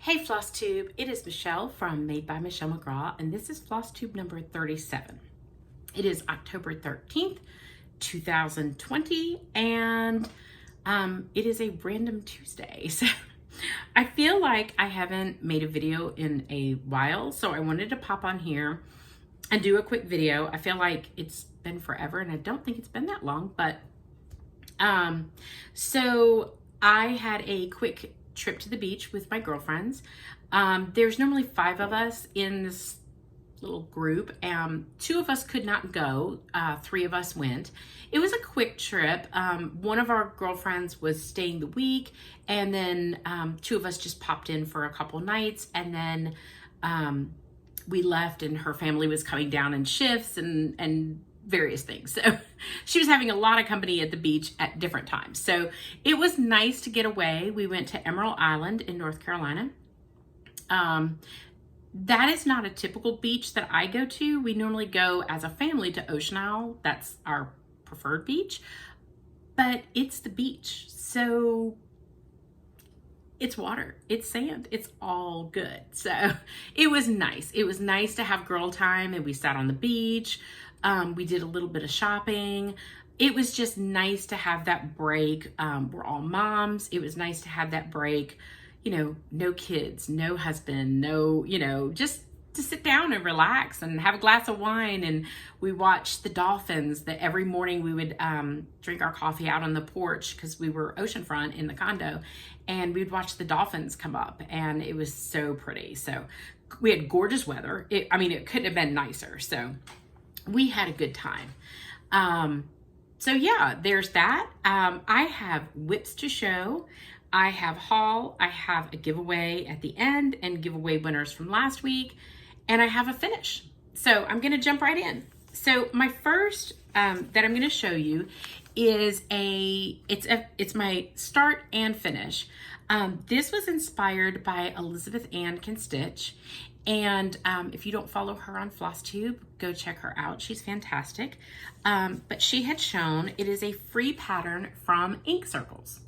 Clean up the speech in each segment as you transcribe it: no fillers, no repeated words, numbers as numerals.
Hey Flosstube, it is Michelle from Made by Michelle McGraw, and this is Flosstube number 37. It is October 13th, 2020, and it is a random Tuesday. So I feel like I haven't made a video in a while, so I wanted to pop on here and do a quick video. I feel like it's been forever, and I don't think it's been that long, but so I had a quick trip to the beach with my girlfriends. There's normally 5 of us in this little group. 2 of us could not go. 3 of us went. It was a quick trip. One of our girlfriends was staying the week, and then 2 of us just popped in for a couple nights, and then we left, and her family was coming down in shifts and various things. So she was having a lot of company at the beach at different times. So it was nice to get away. We went to Emerald Island in North Carolina. That is not a typical beach that I go to. We normally go as a family to Ocean Isle. That's our preferred beach, but it's the beach. So it's water, it's sand, it's all good. So it was nice. It was nice to have girl time, and we sat on the beach. We did a little bit of shopping. It was just nice to have that break. We're all moms. It was nice to have that break. You know, no kids, no husband, no, just to sit down and relax and have a glass of wine. And we watched the dolphins. That every morning we would drink our coffee out on the porch because we were oceanfront in the condo, and we'd watch the dolphins come up, and it was so pretty. So we had gorgeous weather. It couldn't have been nicer. So we had a good time. So yeah, there's that. I have whips to show. I have haul. I have a giveaway at the end and giveaway winners from last week. And I have a finish. So I'm going to jump right in. So my first that I'm going to show you is it's my start and finish. This was inspired by Elizabeth Ann Can Stitch. And if you don't follow her on Flosstube, go check her out. She's fantastic. But she had shown it is a free pattern from Ink Circles.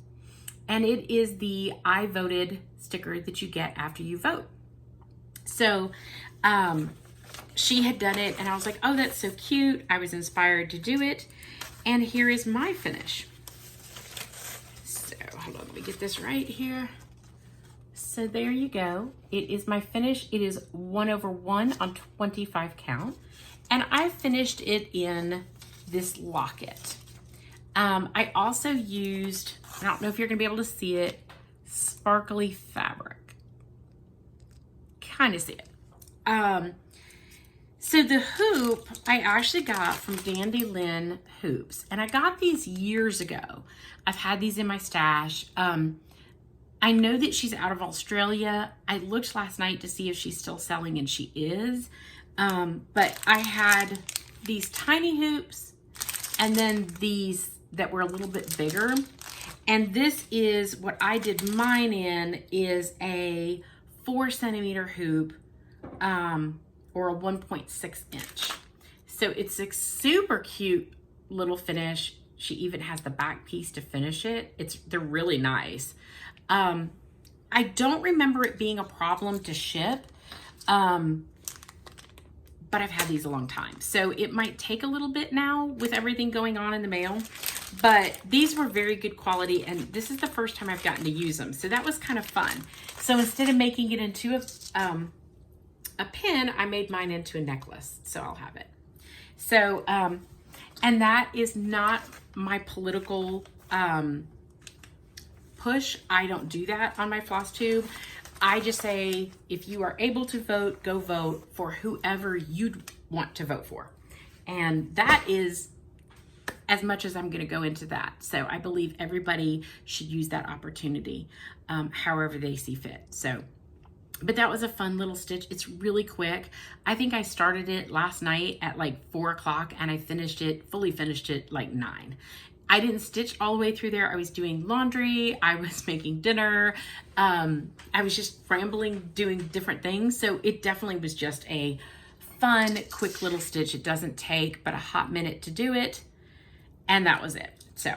And it is the I voted sticker that you get after you vote. So she had done it, and I was like, oh, that's so cute. I was inspired to do it. And here is my finish. So hold on, let me get this right here. So there you go. It is my finish. It is 1/1 on 25 count. And I finished it in this locket. I also used, I don't know if you're gonna be able to see it, sparkly fabric. Kind of see it. So the hoop I actually got from Dandy Lynn Hoops. And I got these years ago. I've had these in my stash. I know that she's out of Australia. I looked last night to see if she's still selling, and she is. But I had these tiny hoops, and then these that were a little bit bigger. And this is what I did mine in, is a 4 centimeter hoop, or a 1.6 inch. So it's a super cute little finish. She even has the back piece to finish it. They're really nice. I don't remember it being a problem to ship, but I've had these a long time. So it might take a little bit now with everything going on in the mail, but these were very good quality, and this is the first time I've gotten to use them. So that was kind of fun. So instead of making it into a pin, I made mine into a necklace. So I'll have it. So, and that is not my political, push. I don't do that on my Flosstube. I just say, if you are able to vote, go vote for whoever you'd want to vote for. And that is as much as I'm going to go into that. So I believe everybody should use that opportunity, however they see fit. So, but that was a fun little stitch. It's really quick. I think I started it last night at like 4 o'clock, and I fully finished it like 9. I didn't stitch all the way through there. I was doing laundry. I was making dinner. I was just rambling, doing different things. So it definitely was just a fun, quick little stitch. It doesn't take but a hot minute to do it. And that was it. So,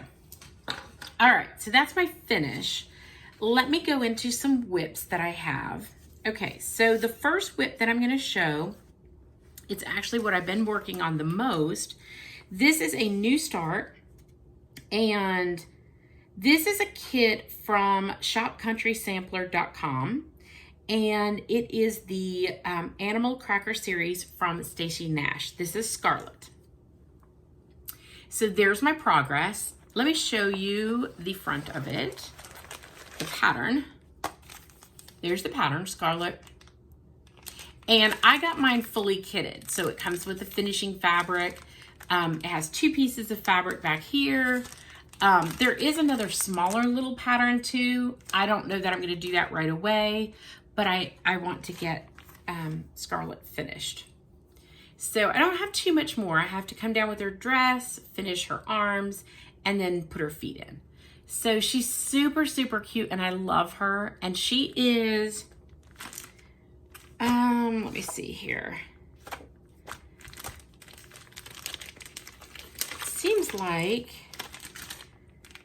all right. So that's my finish. let me go into some whips that I have. Okay, so the first whip that I'm going to show, it's actually what I've been working on the most. This is a new start, and this is a kit from shopcountrysampler.com, and it is the Animal Cracker series from Stacy Nash. This is Scarlet. So there's my progress. Let me show you the front of it, the pattern. There's the pattern, Scarlet. And I got mine fully kitted. So it comes with the finishing fabric. It has 2 pieces of fabric back here. There is another smaller little pattern too. I don't know that I'm gonna do that right away, but I want to get Scarlet finished. So I don't have too much more. I have to come down with her dress, finish her arms, and then put her feet in. So she's super, super cute, and I love her. And she is, let me see here. Seems like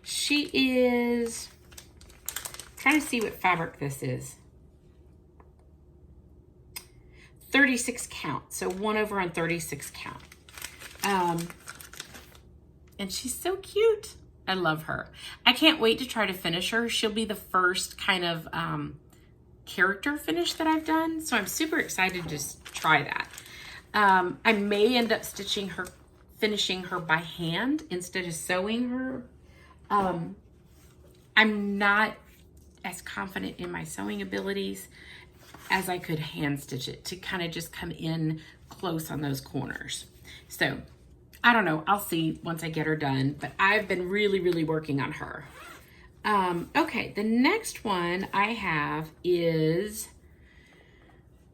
she is, trying to see what fabric this is. 36 count, so 1 over on 36 count. And she's so cute. I love her. I can't wait to try to finish her. She'll be the first kind of character finish that I've done. So I'm super excited to just try that. I may end up finishing her by hand instead of sewing her. I'm not as confident in my sewing abilities as I could hand stitch it to kind of just come in close on those corners. So I don't know, I'll see once I get her done, but I've been really, really working on her. Okay, the next one I have is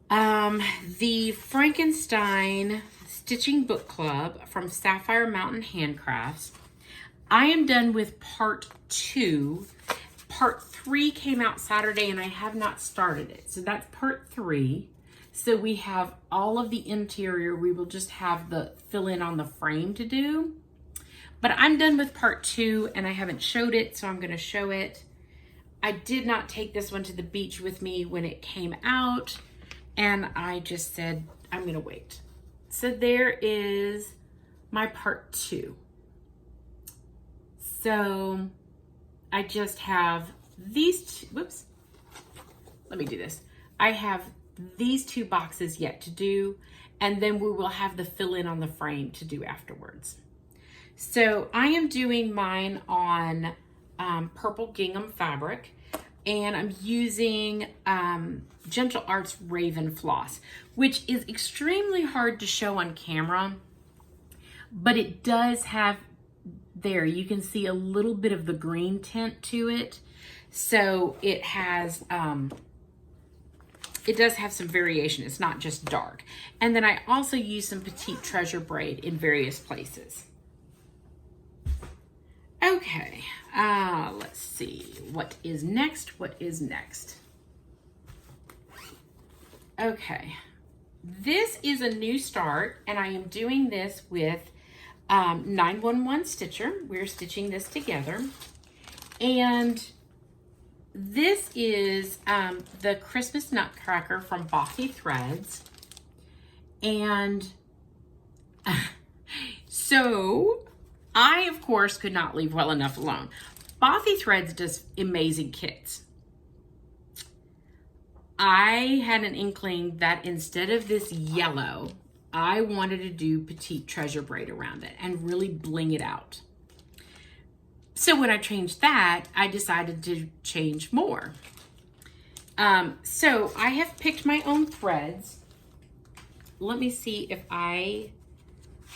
the Frankenstein Stitching Book Club from Sapphire Mountain Handcrafts. I am done with part 2. Part 3 came out Saturday and I have not started it. So that's part 3. So we have all of the interior. We will just have the fill in on the frame to do. But I'm done with part 2 and I haven't showed it, so I'm going to show it. I did not take this one to the beach with me when it came out, and I just said, I'm going to wait. So there is my part 2. So I just have these two, whoops, let me do this. I have these 2 boxes yet to do, and then we will have the fill in on the frame to do afterwards. So I am doing mine on purple gingham fabric, and I'm using Gentle Arts Raven floss, which is extremely hard to show on camera, but it does have, there you can see a little bit of the green tint to it. So it has, it does have some variation. It's not just dark. And then I also use some Petite Treasure braid in various places. Okay, let's see. What is next? What is next? Okay, this is a new start, and I am doing this with 911 Stitcher. We're stitching this together. And this is the Christmas Nutcracker from Bothy Threads. And so I, of course, could not leave well enough alone. Bothy Threads does amazing kits. I had an inkling that instead of this yellow, I wanted to do Petite Treasure braid around it and really bling it out. So when I changed that, I decided to change more. So I have picked my own threads. Let me see if I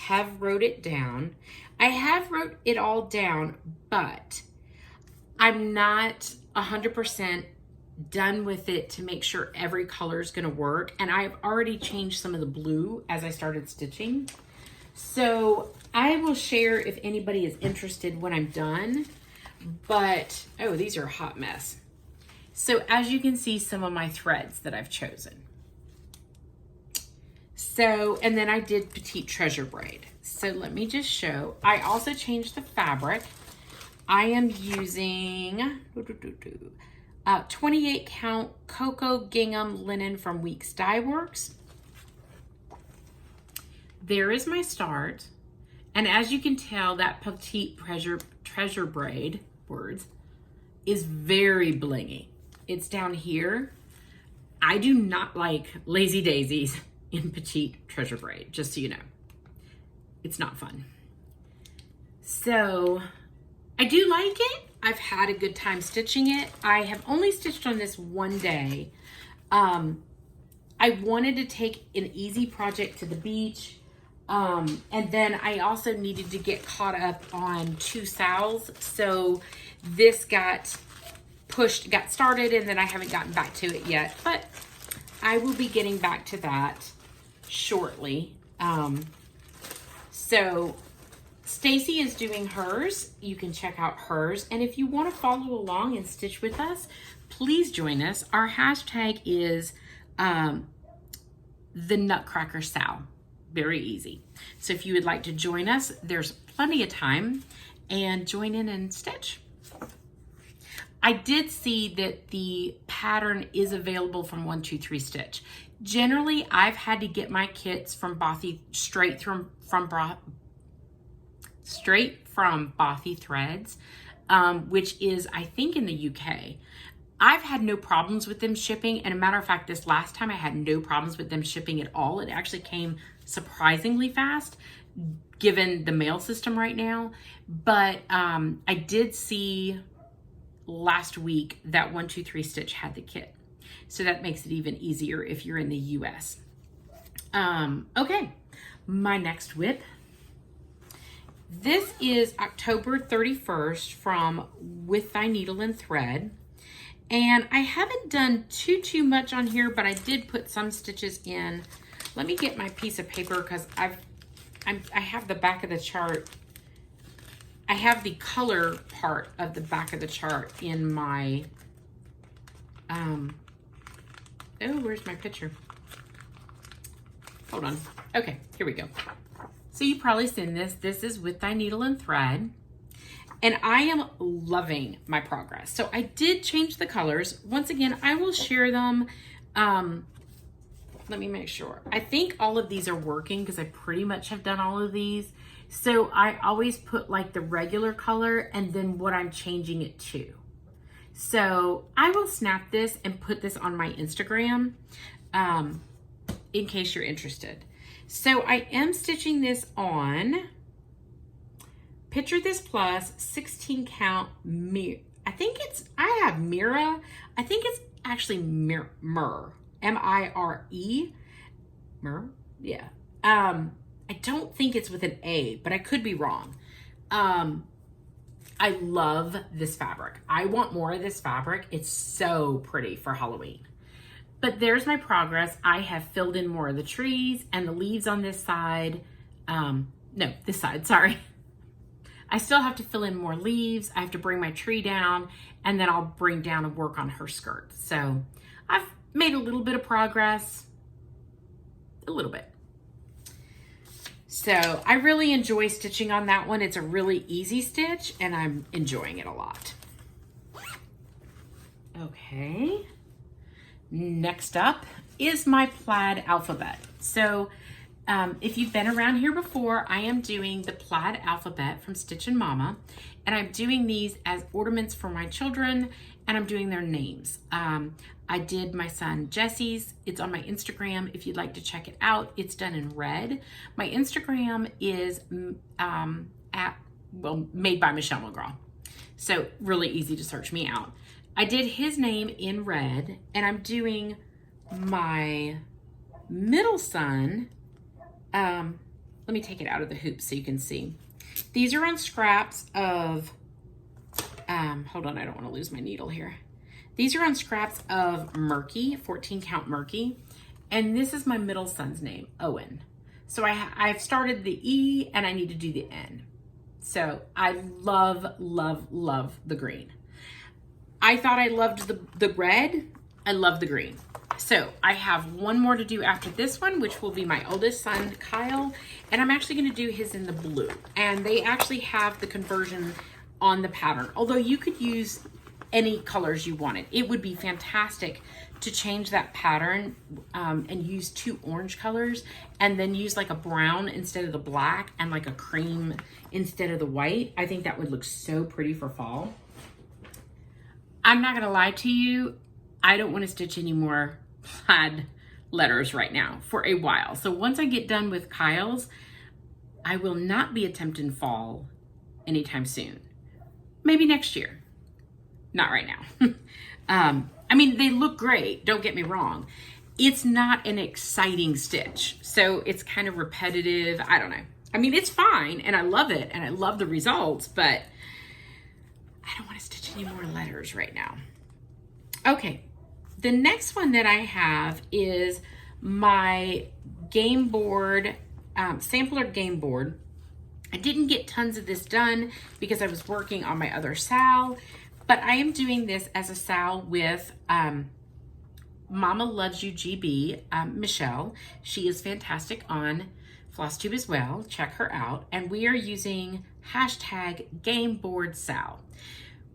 have wrote it down. I have wrote it all down, but I'm not 100% done with it to make sure every color is going to work. And I've already changed some of the blue as I started stitching. So I will share if anybody is interested when I'm done. But, oh, these are a hot mess. So as you can see, some of my threads that I've chosen. So, and then I did Petite Treasure braid. So let me just show. I also changed the fabric. I am using 28 count Cocoa Gingham linen from Weeks Dye Works. There is my start. And as you can tell, that petite treasure braid, words, is very blingy. It's down here. I do not like lazy daisies in petite treasure braid, just so you know. It's not fun. So I do like it. I've had a good time stitching it. I have only stitched on this one day. I wanted to take an easy project to the beach. And then I also needed to get caught up on 2 sals. So this got started, and then I haven't gotten back to it yet, but I will be getting back to that shortly. So Stacy is doing hers. You can check out hers. And if you want to follow along and stitch with us, please join us. Our hashtag is the Nutcracker Sal. Very easy. So if you would like to join us, there's plenty of time, and join in and stitch. I did see that the pattern is available from 123 Stitch. Generally, I've had to get my kits from Bothy straight from Bothy Threads, which is, I think, in the UK. I've had no problems with them shipping, and a matter of fact, this last time I had no problems with them shipping at all. It actually came surprisingly fast, given the mail system right now. But I did see last week that 123 Stitch had the kit, so that makes it even easier if you're in the US. Okay, my next WIP. This is October 31st from With Thy Needle and Thread. And I haven't done too much on here, but I did put some stitches in. Let me get my piece of paper, because I have the back of the chart. I have the color part of the back of the chart in my, oh, where's my picture? Hold on. Okay, here we go. So you've probably seen this. This is With Thy Needle and Thread. And I am loving my progress. So I did change the colors. Once again, I will share them. Let me make sure. I think all of these are working, because I pretty much have done all of these. So I always put like the regular color and then what I'm changing it to. So I will snap this and put this on my Instagram in case you're interested. So I am stitching this on Picture This Plus 16 count I have Mira. I think it's actually Myrrh. M-I-R-E. Myrrh? Yeah. I don't think it's with an A, but I could be wrong. I love this fabric. I want more of this fabric. It's so pretty for Halloween. But there's my progress. I have filled in more of the trees and the leaves on this side. No, this side, sorry. I still have to fill in more leaves. I have to bring my tree down, and then I'll bring down and work on her skirt. So I've made a little bit of progress, a little bit. So I really enjoy stitching on that one. It's a really easy stitch, and I'm enjoying it a lot. Okay. Next up is my Plaid Alphabet. So if you've been around here before, I am doing the Plaid Alphabet from Stitchin' Mama, and I'm doing these as ornaments for my children, and I'm doing their names. I did my son Jesse's. It's on my Instagram if you'd like to check it out. It's done in red. My Instagram is Made by Michelle McGraw. So really easy to search me out. I did his name in red, and I'm doing my middle son. Let me take it out of the hoop so you can see. These are on scraps of, hold on, I don't want to lose my needle here. These are on scraps of Murky, 14 count Murky. And this is my middle son's name, Owen. So I've started the E and I need to do the N. So I love, love, love the green. I thought I loved the red. I love the green. So I have one more to do after this one, which will be my oldest son, Kyle. And I'm actually going to do his in the blue. And they actually have the conversion on the pattern. Although you could use any colors you wanted. It would be fantastic to change that pattern and use 2 orange colors and then use like a brown instead of the black and like a cream instead of the white. I think that would look so pretty for fall. I'm not gonna lie to you, I don't want to stitch any more plaid letters right now for a while. So once I get done with Kyle's, I will not be attempting fall anytime soon. Maybe next year. Not right now. I mean, they look great, don't get me wrong. It's not an exciting stitch, so it's kind of repetitive. I don't know. I mean, it's fine, and I love it, and I love the results, but I don't want to stitch any more letters right now. Okay, the next one that I have is my game board, sampler game board. I didn't get tons of this done because I was working on my other SAL, but I am doing this as a SAL with Mama Loves You GB, Michelle. She is fantastic on Flosstube as well. Check her out. And we are using #GameBoardSal.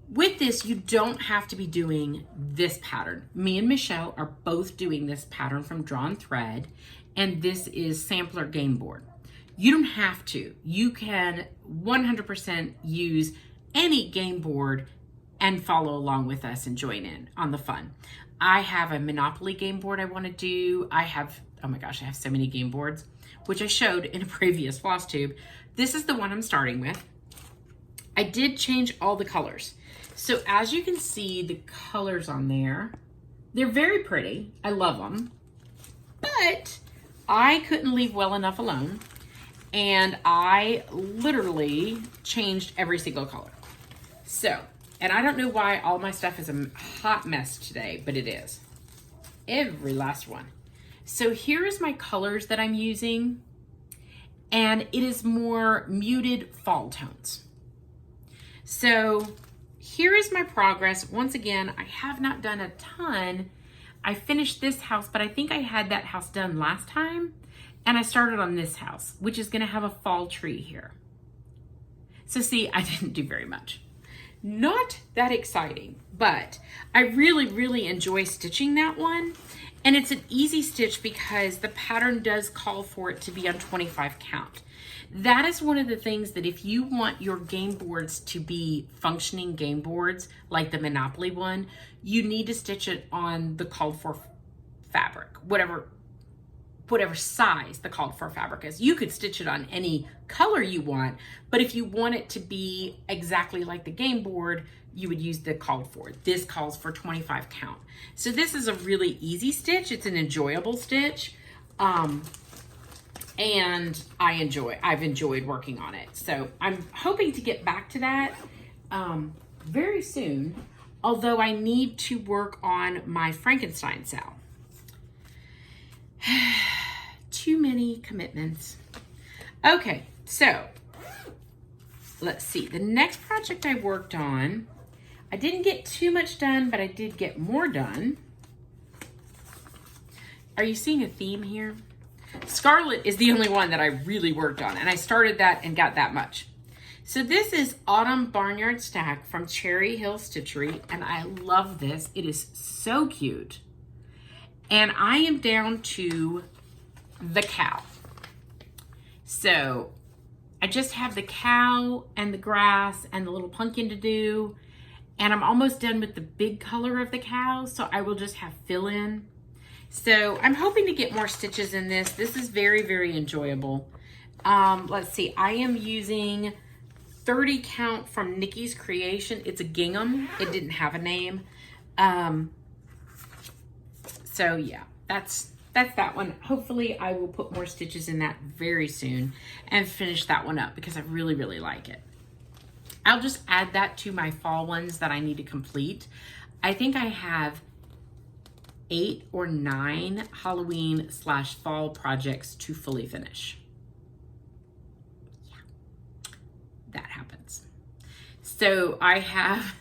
With this, you don't have to be doing this pattern. Me and Michelle are both doing this pattern from Drawn Thread, and this is sampler game board. You don't have to. You can 100% use any game board and follow along with us and join in on the fun. I have a Monopoly game board I want to do. I have, oh my gosh, I have so many game boards, which I showed in a previous Flosstube. This is the one I'm starting with. I did change all the colors. So as you can see, the colors on there, they're very pretty. I love them, but I couldn't leave well enough alone. And I literally changed every single color. So, and I don't know why all my stuff is a hot mess today, but it is. Every last one. So here is my colors that I'm using, and it is more muted fall tones. So here is my progress. Once again, I have not done a ton. I finished this house, but I think I had that house done last time, and I started on this house, which is gonna have a fall tree here. So see, I didn't do very much. Not that exciting, but I really, really enjoy stitching that one. And it's an easy stitch because the pattern does call for it to be on 25 count. That is one of the things that if you want your game boards to be functioning game boards, like the Monopoly one, you need to stitch it on the called for fabric, whatever size the called for fabric is. You could stitch it on any color you want, but if you want it to be exactly like the game board, you would use the called for. This calls for 25 count. So this is a really easy stitch. It's an enjoyable stitch. And I've enjoyed working on it. So I'm hoping to get back to that very soon, although I need to work on my Frankenstein SAL. Too many commitments. Okay, so let's see. The next project I worked on, I didn't get too much done, but I did get more done. Are you seeing a theme here? Scarlet is the only one that I really worked on, and I started that and got that much. So this is Autumn Barnyard Stack from Cherry Hill Stitchery, and I love this. It is so cute. And I am down to the cow. So I just have the cow and the grass and the little pumpkin to do, and I'm almost done with the big color of the cow, so I will just have fill in. So I'm hoping to get more stitches in this. This is very, very enjoyable. Let's see, I am using 30 count from Nikki's Creation. It's a gingham. It didn't have a name. So yeah, that's that one. Hopefully I will put more stitches in that very soon and finish that one up because I really, really like it. I'll just add that to my fall ones that I need to complete. I think I have 8 or 9 Halloween/fall projects to fully finish. Yeah, that happens. So I have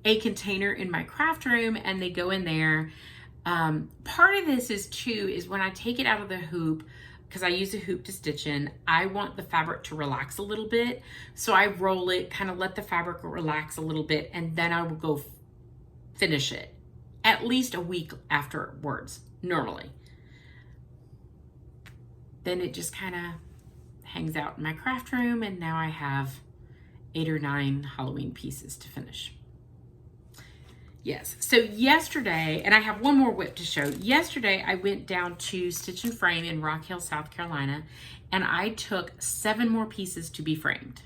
a container in my craft room and they go in there. Part of this is when I take it out of the hoop, because I use a hoop to stitch in, I want the fabric to relax a little bit. So I roll it, kind of let the fabric relax a little bit, and then I will go finish it at least a week afterwards, normally. Then it just kind of hangs out in my craft room, and now I have 8 or 9 Halloween pieces to finish. Yes, so yesterday, and I have one more whip to show. Yesterday, I went down to Stitch and Frame in Rock Hill, South Carolina, and I took 7 more pieces to be framed.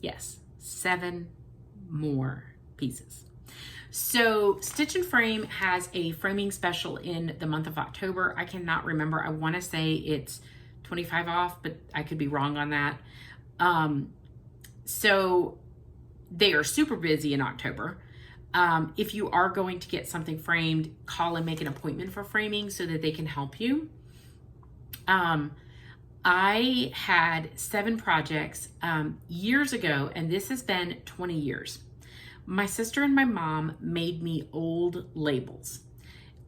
Yes, 7 more pieces. So Stitch and Frame has a framing special in the month of October. I cannot remember. I want to say it's 25 off, but I could be wrong on that. So they are super busy in October. If you are going to get something framed, call and make an appointment for framing so that they can help you. I had 7 projects years ago, and this has been 20 years. My sister and my mom made me old labels,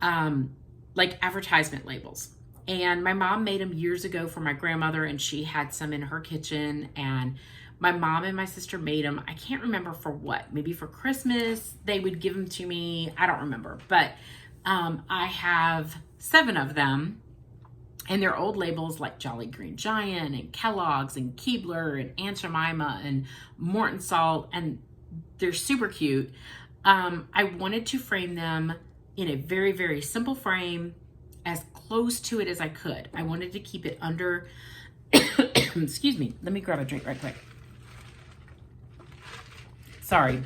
like advertisement labels. And my mom made them years ago for my grandmother, and she had some in her kitchen, and my mom and my sister made them. I can't remember for what, maybe for Christmas, they would give them to me. I don't remember, but I have 7 of them, and they're old labels like Jolly Green Giant and Kellogg's and Keebler and Aunt Jemima and Morton Salt, and they're super cute. I wanted to frame them in a very, very simple frame, as close to it as I could. I wanted to keep it under, excuse me, let me grab a drink right quick. Sorry,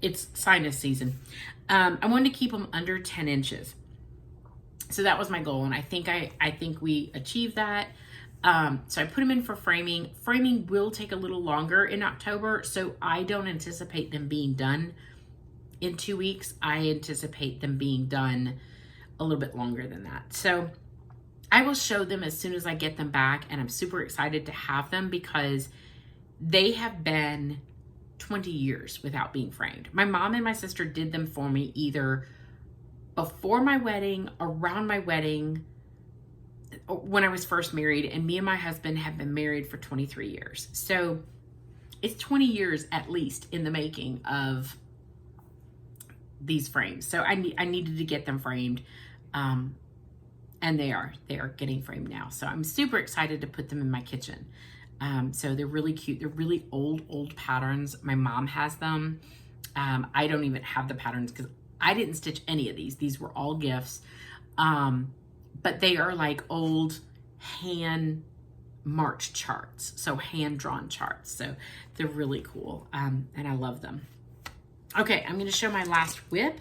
it's sinus season. I wanted to keep them under 10 inches. So that was my goal, and I think we achieved that. So I put them in for framing. Framing will take a little longer in October, so I don't anticipate them being done in 2 weeks. I anticipate them being done a little bit longer than that. So I will show them as soon as I get them back, and I'm super excited to have them because they have been 20 years without being framed. My mom and my sister did them for me either before my wedding, around my wedding, when I was first married, and me and my husband have been married for 23 years. So it's 20 years at least in the making of these frames. So I needed to get them framed. And they are getting framed now. So I'm super excited to put them in my kitchen. So they're really cute. They're really old patterns. My mom has them. I don't even have the patterns because I didn't stitch any of these. These were all gifts. But they are like old hand marked charts. So hand drawn charts. So they're really cool. And I love them. Okay, I'm going to show my last whip,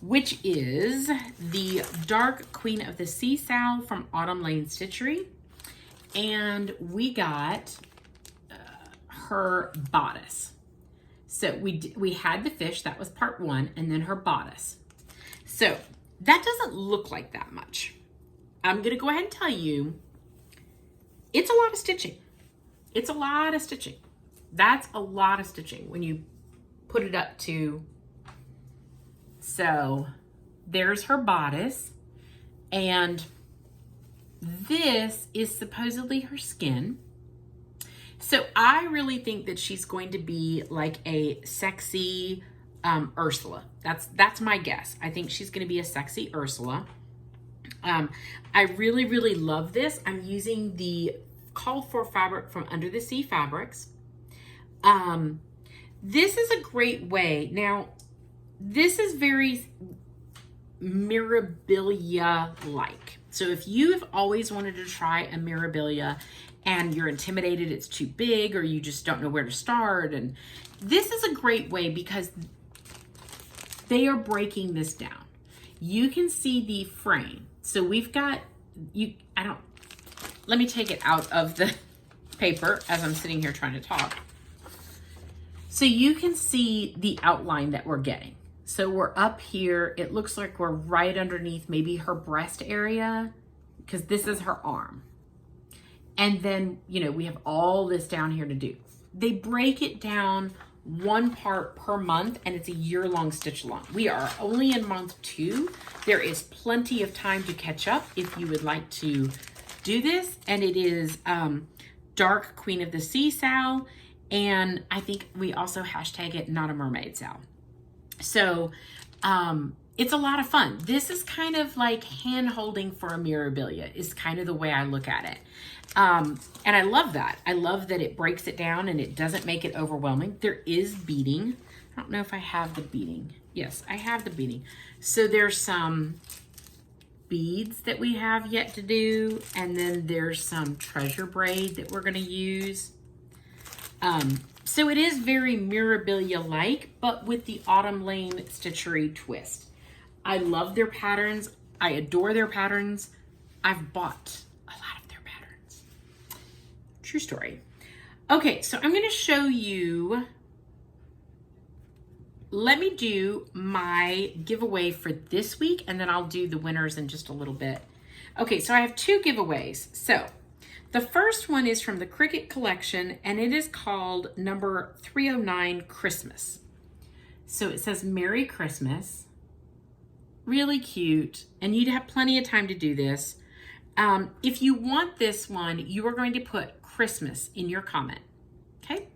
which is the Dark Queen of the Sea Sow from Autumn Lane Stitchery. And we got her bodice. So we had the fish, that was part 1, and then her bodice. So that doesn't look like that much. I'm gonna go ahead and tell you, it's a lot of stitching. It's a lot of stitching. That's a lot of stitching when you put it up to. So there's her bodice, and this is supposedly her skin. So I really think that she's going to be like a sexy Ursula. That's my guess. I think she's going to be a sexy Ursula. I really, really love this. I'm using the called for fabric from Under the Sea Fabrics. This is a great way. Now, this is very Mirabilia-like. So if you've always wanted to try a Mirabilia and you're intimidated it's too big, or you just don't know where to start, and this is a great way because they are breaking this down. You can see the frame. So we've got, let me take it out of the paper as I'm sitting here trying to talk. So you can see the outline that we're getting. So we're up here. It looks like we're right underneath maybe her breast area, because this is her arm. And then, we have all this down here to do. They break it down 1 part per month, and it's a year-long stitch along. We are only in month 2. There is plenty of time to catch up if you would like to do this. And it is Dark Queen of the Sea Sow. And I think we also hashtag it Not a Mermaid Sow. So it's a lot of fun. This is kind of like hand holding for a mirabilia is kind of the way I look at it. And I love that. I love that it breaks it down and it doesn't make it overwhelming. There is beading. I don't know if I have the beading. Yes, I have the beading. So there's some beads that we have yet to do. And then there's some treasure braid that we're going to use. So it is very mirabilia-like, but with the Autumn Lane stitchery twist. I love their patterns. I adore their patterns. I've bought a lot of their patterns. True story. Okay, so I'm going to show you. Let me do my giveaway for this week, and then I'll do the winners in just a little bit. Okay, so I have 2 giveaways. So the first one is from the Cricut collection, and it is called number 309 Christmas. So it says Merry Christmas. Really cute, and you'd have plenty of time to do this. If you want this one, you are going to put Christmas in your comment, okay?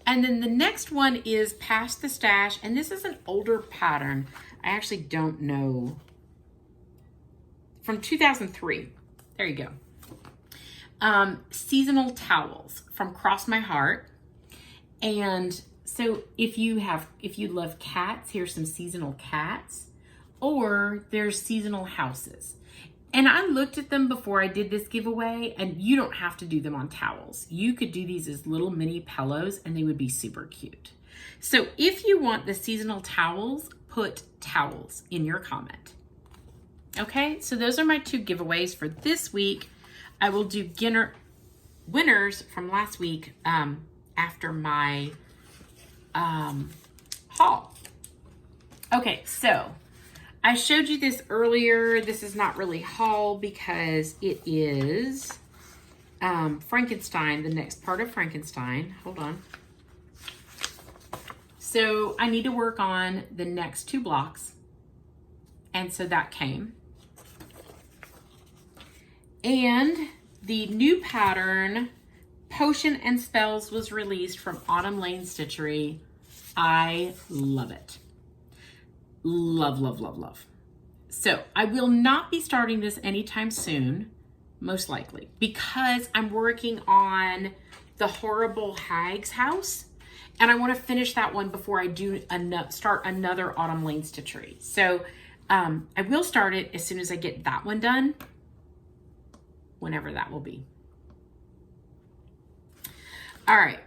And then the next one is Past the Stash, and this is an older pattern. I actually don't know. From 2003. There you go. Seasonal towels from Cross My Heart. And so if you love cats, here's some seasonal cats, or there's seasonal houses. And I looked at them before I did this giveaway, and you don't have to do them on towels. You could do these as little mini pillows and they would be super cute. So if you want the seasonal towels, put towels in your comment. Okay, so those are my 2 giveaways for this week. I will do winners from last week after my haul. Okay, so I showed you this earlier. This is not really haul because it is Frankenstein, the next part of Frankenstein. Hold on. So I need to work on the next 2 blocks. And so that came. And the new pattern, Potion and Spells, was released from Autumn Lane Stitchery. I love it. Love, love, love, love. So I will not be starting this anytime soon, most likely, because I'm working on the Horrible Hag's house. And I want to finish that one before I do start another Autumn Lane Stitchery. So I will start it as soon as I get that one done. Whenever that will be. All right.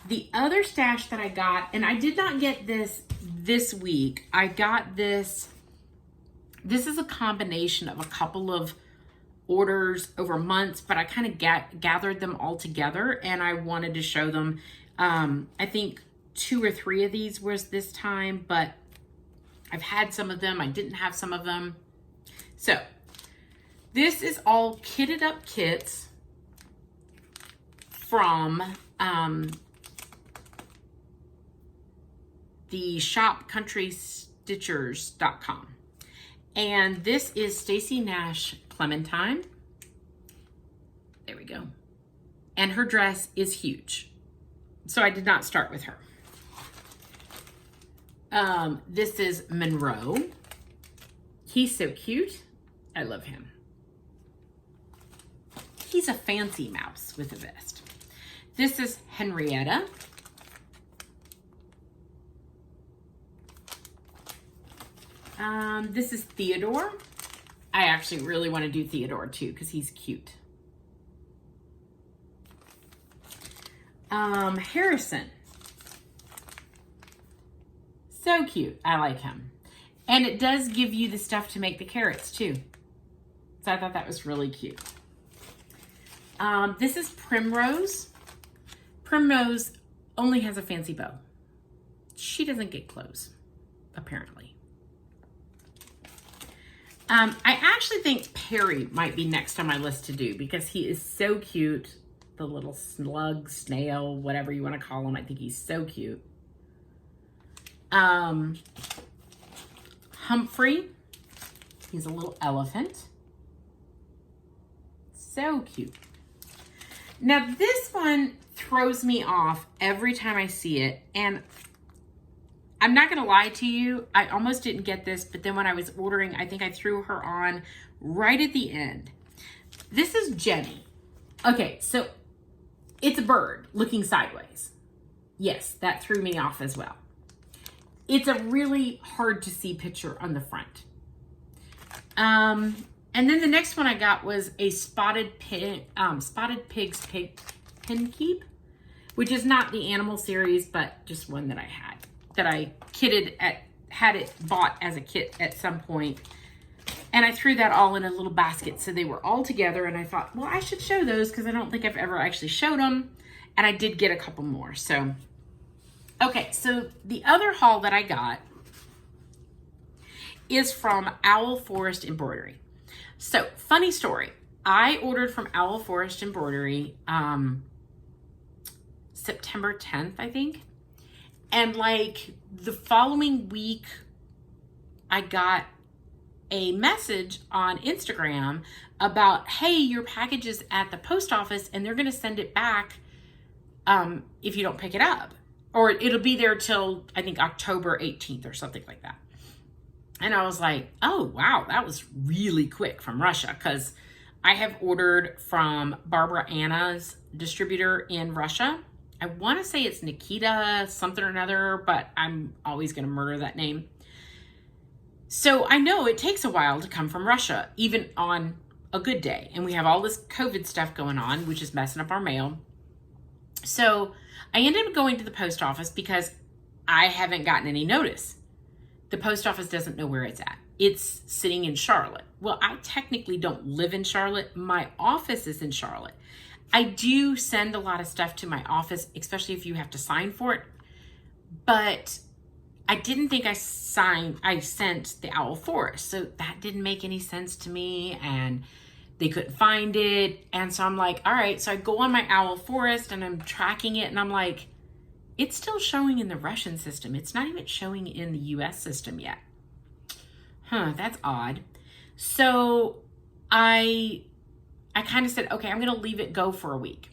The other stash that I got, and I did not get this week. I got this. This is a combination of a couple of orders over months, but I kind of gathered them all together, and I wanted to show them. I think 2 or 3 of these was this time, but I've had some of them. I didn't have some of them. So this is all kitted up kits from the shop countrystitchers.com. And this is Stacy Nash Clementine. There we go. And her dress is huge. So I did not start with her. This is Monroe. He's so cute. I love him. He's a fancy mouse with a vest. This is Henrietta. This is Theodore. I actually really want to do Theodore too because he's cute. Harrison. So cute. I like him. And it does give you the stuff to make the carrots too. So I thought that was really cute. This is Primrose. Primrose only has a fancy bow. She doesn't get clothes, apparently. I actually think Perry might be next on my list to do because he is so cute. The little slug, snail, whatever you want to call him. I think he's so cute. Humphrey. He's a little elephant. So cute. Now this one throws me off every time I see it, and I'm not going to lie to you. I almost didn't get this, but then when I was ordering, I think I threw her on right at the end. This is Jenny. Okay, so it's a bird looking sideways. Yes, that threw me off as well. It's a really hard to see picture on the front. And then the next one I got was a spotted pig's pin keep, which is not the animal series, but just one that I had, that I had it bought as a kit at some point. And I threw that all in a little basket, so they were all together, and I thought, well, I should show those because I don't think I've ever actually showed them. And I did get a couple more, so. Okay, so the other haul that I got is from Forest Embroidery. So, funny story. I ordered from Forest Embroidery September 10th, I think. And like the following week, I got a message on Instagram about, hey, your package is at the post office and they're going to send it back if you don't pick it up. Or it'll be there till, I think, October 18th or something like that. And I was like, oh, wow, that was really quick from Russia, because I have ordered from Barbara Anna's distributor in Russia. I want to say it's Nikita something or another, but I'm always going to murder that name. So I know it takes a while to come from Russia, even on a good day. And we have all this COVID stuff going on, which is messing up our mail. So I ended up going to the post office because I haven't gotten any notice. The post office doesn't know where it's at. It's sitting in Charlotte. Well, I technically don't live in Charlotte. My office is in Charlotte. I do send a lot of stuff to my office, especially if you have to sign for it. But I didn't think I sent the Owl Forest. So that didn't make any sense to me. And they couldn't find it. And so I'm like, all right. So I go on my Owl Forest and I'm tracking it. And I'm like, it's still showing in the Russian system. It's not even showing in the US system yet. That's odd. So I kind of said, okay, I'm going to leave it go for a week.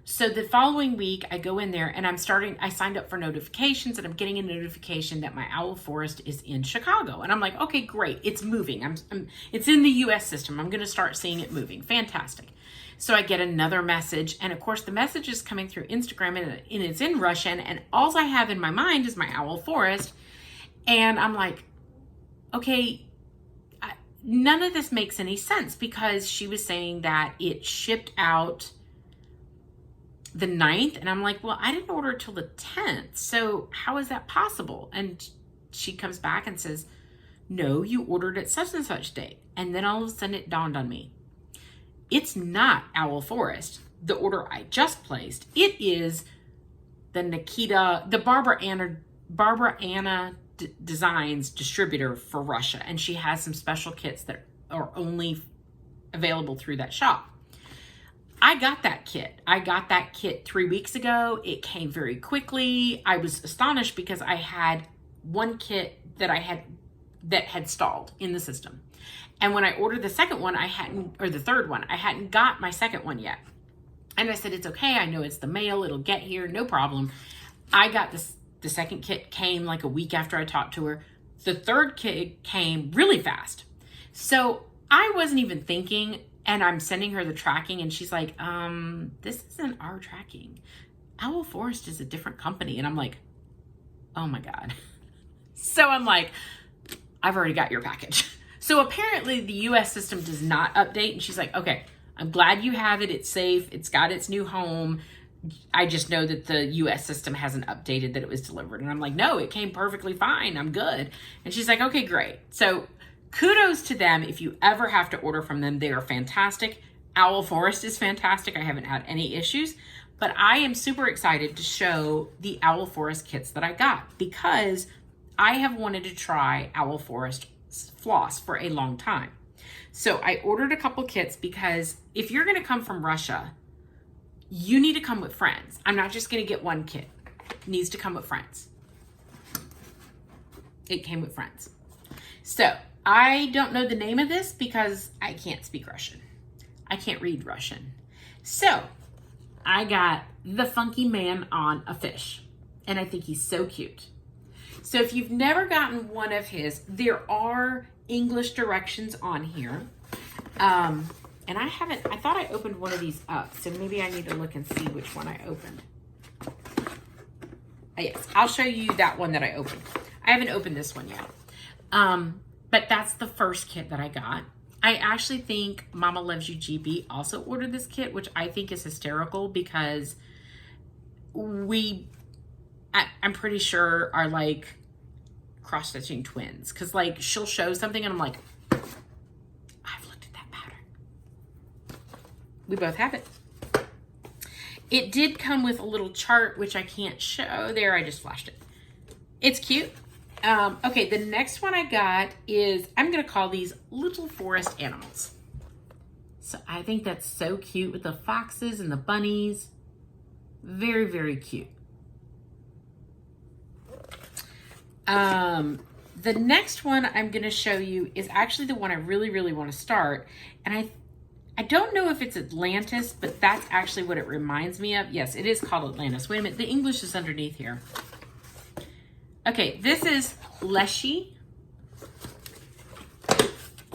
So the following week I go in there and I signed up for notifications, and I'm getting a notification that my Owl Forest is in Chicago. And I'm like, okay, great. It's moving. It's in the US system. I'm going to start seeing it moving. Fantastic. So I get another message, and of course the message is coming through Instagram, and it's in Russian, and all I have in my mind is my Owl Forest. And I'm like, okay, none of this makes any sense, because she was saying that it shipped out the 9th, and I'm like, well, I didn't order till the 10th, so how is that possible? And she comes back and says, no, you ordered at such and such date. And then all of a sudden it dawned on me, it's not Owl Forest, the order I just placed. It is the Nikita, the Barbara Anna Designs distributor for Russia. And she has some special kits that are only available through that shop. I got that kit. I got that kit 3 weeks ago. It came very quickly. I was astonished because I had one kit that had stalled in the system. And when I ordered the second one, the third one, I hadn't got my second one yet. And I said, it's okay. I know it's the mail. It'll get here. No problem. I got this. The second kit came like a week after I talked to her. The third kit came really fast. So I wasn't even thinking, and I'm sending her the tracking, and she's like, this isn't our tracking. Owl Forest is a different company. And I'm like, oh my God. So I'm like, I've already got your package. So apparently the US system does not update. And she's like, okay, I'm glad you have it. It's safe. It's got its new home. I just know that the US system hasn't updated that it was delivered. And I'm like, no, it came perfectly fine. I'm good. And she's like, okay, great. So kudos to them. If you ever have to order from them, they are fantastic. Owl Forest is fantastic. I haven't had any issues, but I am super excited to show the Owl Forest kits that I got, because I have wanted to try Owl Forest floss for a long time. So I ordered a couple kits, because if you're going to come from Russia, you need to come with friends. I'm not just going to get one kit. It needs to come with friends. It came with friends. So I don't know the name of this because I can't speak Russian. I can't read Russian. So I got the funky man on a fish, and I think he's so cute. So if you've never gotten one of his, there are English directions on here. And I thought I opened one of these up, so maybe I need to look and see which one I opened. Yes, I'll show you that one that I opened. I haven't opened this one yet. But that's the first kit that I got. I actually think Mama Loves You GB also ordered this kit, which I think is hysterical because I'm pretty sure are like cross-stitching twins. Because like she'll show something and I'm like, I've looked at that pattern. We both have it. It did come with a little chart, which I can't show. There, I just flashed it. It's cute. Okay, the next one I got is, I'm going to call these little forest animals. So I think that's so cute with the foxes and the bunnies. Very, very cute. The next one I'm going to show you is actually the one I really, really want to start. And I don't know if it's Atlantis, but that's actually what it reminds me of. Yes, it is called Atlantis. Wait a minute, the English is underneath here. Okay, this is Leshy.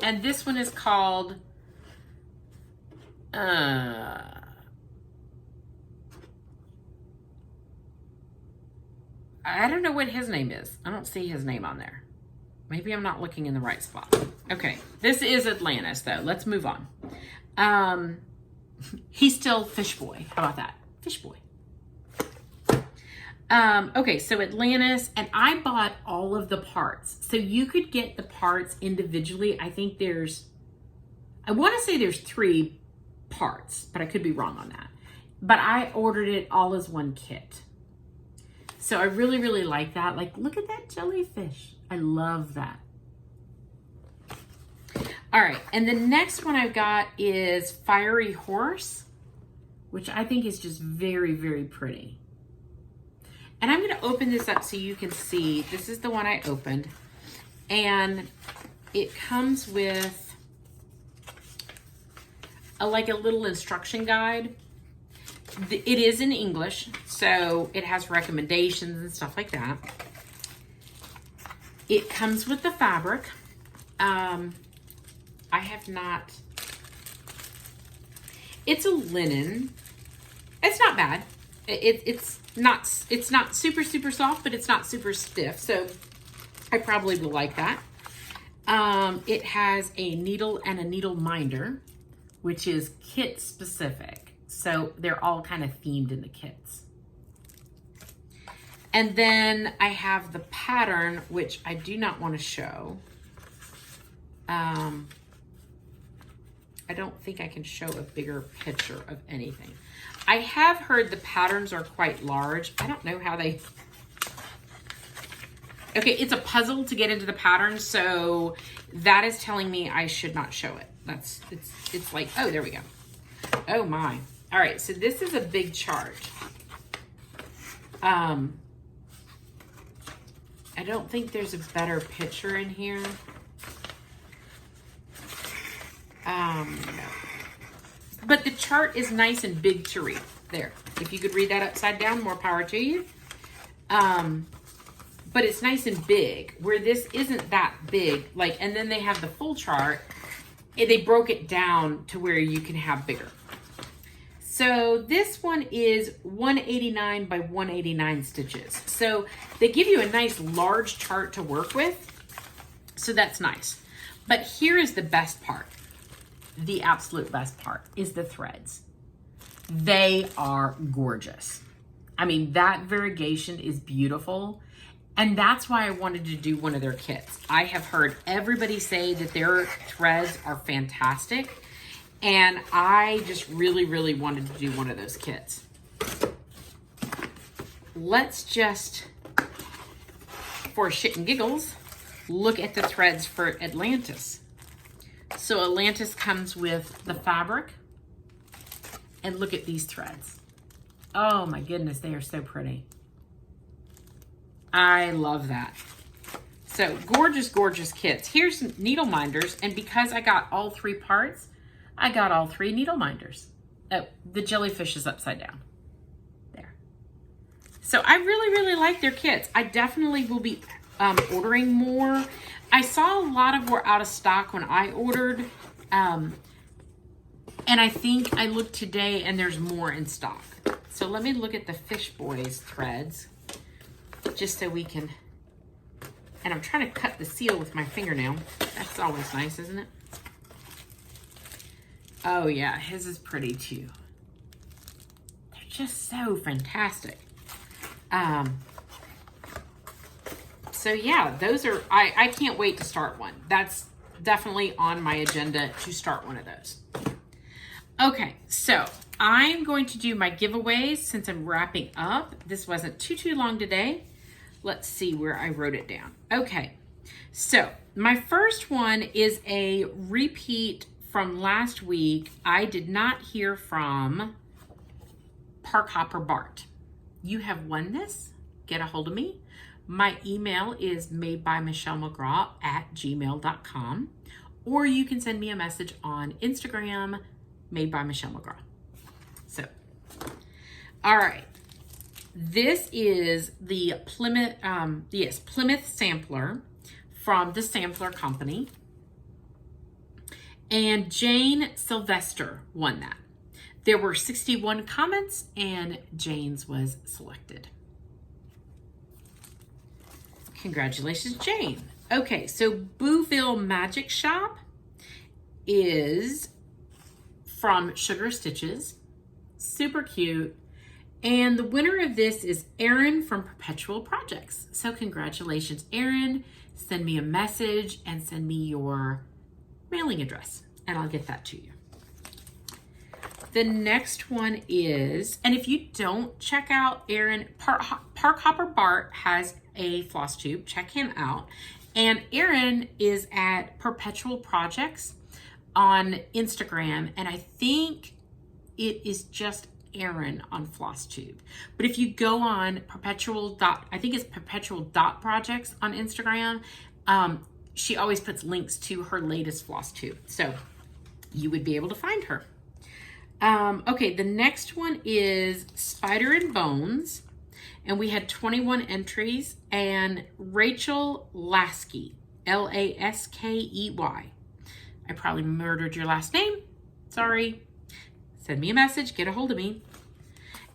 And this one is called, I don't know what his name is. I don't see his name on there. Maybe I'm not looking in the right spot. Okay, this is Atlantis though. Let's move on. He's still Fish Boy. How about that? Fish Boy. Okay, so Atlantis, and I bought all of the parts. So you could get the parts individually. I think I want to say there's 3 parts, but I could be wrong on that. But I ordered it all as one kit. So I really, really like that. Like, look at that jellyfish. I love that. All right, and the next one I've got is Fiery Horse, which I think is just very, very pretty. And I'm going to open this up so you can see. This is the one I opened. And it comes with like a little instruction guide. It is in English, so it has recommendations and stuff like that. It comes with the fabric. I have not... It's a linen. It's not bad. It's not super, super soft, but it's not super stiff. So I probably will like that. It has a needle and a needle minder, which is kit specific. So they're all kind of themed in the kits. And then I have the pattern, which I do not want to show. I don't think I can show a bigger picture of anything. I have heard the patterns are quite large. I don't know how they... Okay, it's a puzzle to get into the pattern, so that is telling me I should not show it. It's like, oh, there we go. Oh my. All right, so this is a big chart. I don't think there's a better picture in here. No. But the chart is nice and big to read. There, if you could read that upside down, more power to you. But it's nice and big, where this isn't that big. Like, and then they have the full chart. And they broke it down to where you can have bigger. So this one is 189 by 189 stitches. So they give you a nice large chart to work with. So that's nice. But here is the best part. The absolute best part is the threads. They are gorgeous. I mean, that variegation is beautiful. And that's why I wanted to do one of their kits. I have heard everybody say that their threads are fantastic. And I just really, really wanted to do one of those kits. Let's just, for shit and giggles, look at the threads for Atlantis. So Atlantis comes with the fabric, and look at these threads. Oh my goodness, they are so pretty. I love that. So gorgeous, gorgeous kits. Here's some needle minders, and because I got all 3 parts, I got all 3 needle minders. Oh, the jellyfish is upside down. There. So I really, really like their kits. I definitely will be ordering more. I saw a lot of were out of stock when I ordered. And I think I looked today and there's more in stock. So let me look at the Fish Boys threads just so we can, and I'm trying to cut the seal with my fingernail. That's always nice, isn't it? Oh yeah, his is pretty too. They're just so fantastic. So yeah, those are, I can't wait to start one. That's definitely on my agenda to start one of those. Okay, so I'm going to do my giveaways since I'm wrapping up. This wasn't too long today. Let's see where I wrote it down. Okay, so my first one is a repeat from last week. I did not hear from Park Hopper Bart. You have won this. Get a hold of me. My email is madebymichellemcgraw@gmail.com, or you can send me a message on Instagram, madebymichellemcgraw. So, all right. This is the Plymouth, Plymouth sampler from the Sampler Company. And Jane Sylvester won that. There were 61 comments and Jane's was selected. Congratulations, Jane. Okay, so Booville Magic Shop is from Sugar Stitches. Super cute. And the winner of this is Erin from Perpetual Projects. So congratulations, Erin. Send me a message and send me your mailing address and I'll get that to you. The next one is, and if you don't check out Erin, Park Hopper Bart has a Flosstube. Check him out. And Erin is at Perpetual Projects on Instagram. And I think it is just Erin on Flosstube. But if you go on I think it's perpetual.projects on Instagram, she always puts links to her latest Flosstube. So you would be able to find her. Okay, the next one is Spider and Bones. And we had 21 entries. And Rachel Lasky, Laskey. I probably murdered your last name. Sorry. Send me a message, get a hold of me.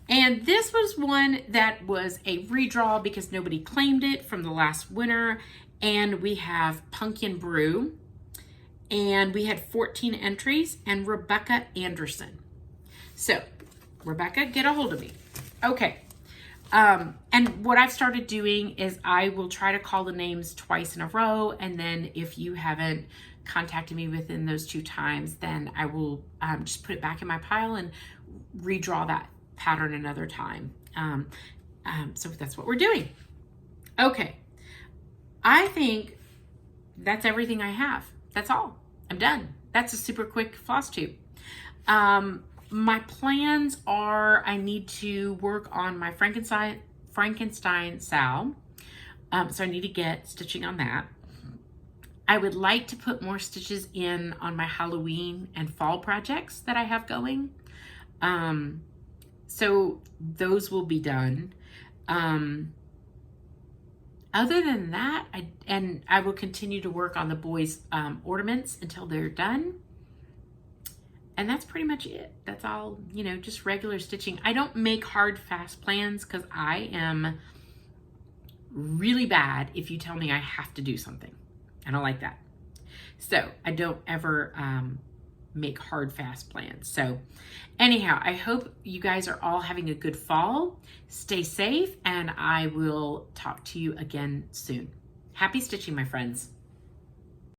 And this was one that was a redraw because nobody claimed it from the last winner. And we have Pumpkin Brew. And we had 14 entries and Rebecca Anderson. So, Rebecca, get a hold of me. Okay. And what I've started doing is I will try to call the names twice in a row. And then if you haven't contacted me within those 2 times, then I will just put it back in my pile and redraw that pattern another time. So that's what we're doing. Okay. I think that's everything I have. That's all. I'm done. That's a super quick Flosstube. My plans are I need to work on my Frankenstein Sal. So I need to get stitching on that. I would like to put more stitches in on my Halloween and fall projects that I have going. So those will be done. Other than that, I will continue to work on the boys' ornaments until they're done. And that's pretty much it. That's all, just regular stitching. I don't make hard, fast plans because I am really bad if you tell me I have to do something. I don't like that. So I don't ever make hard, fast plans. So anyhow, I hope you guys are all having a good fall. Stay safe, and I will talk to you again soon. Happy stitching, my friends.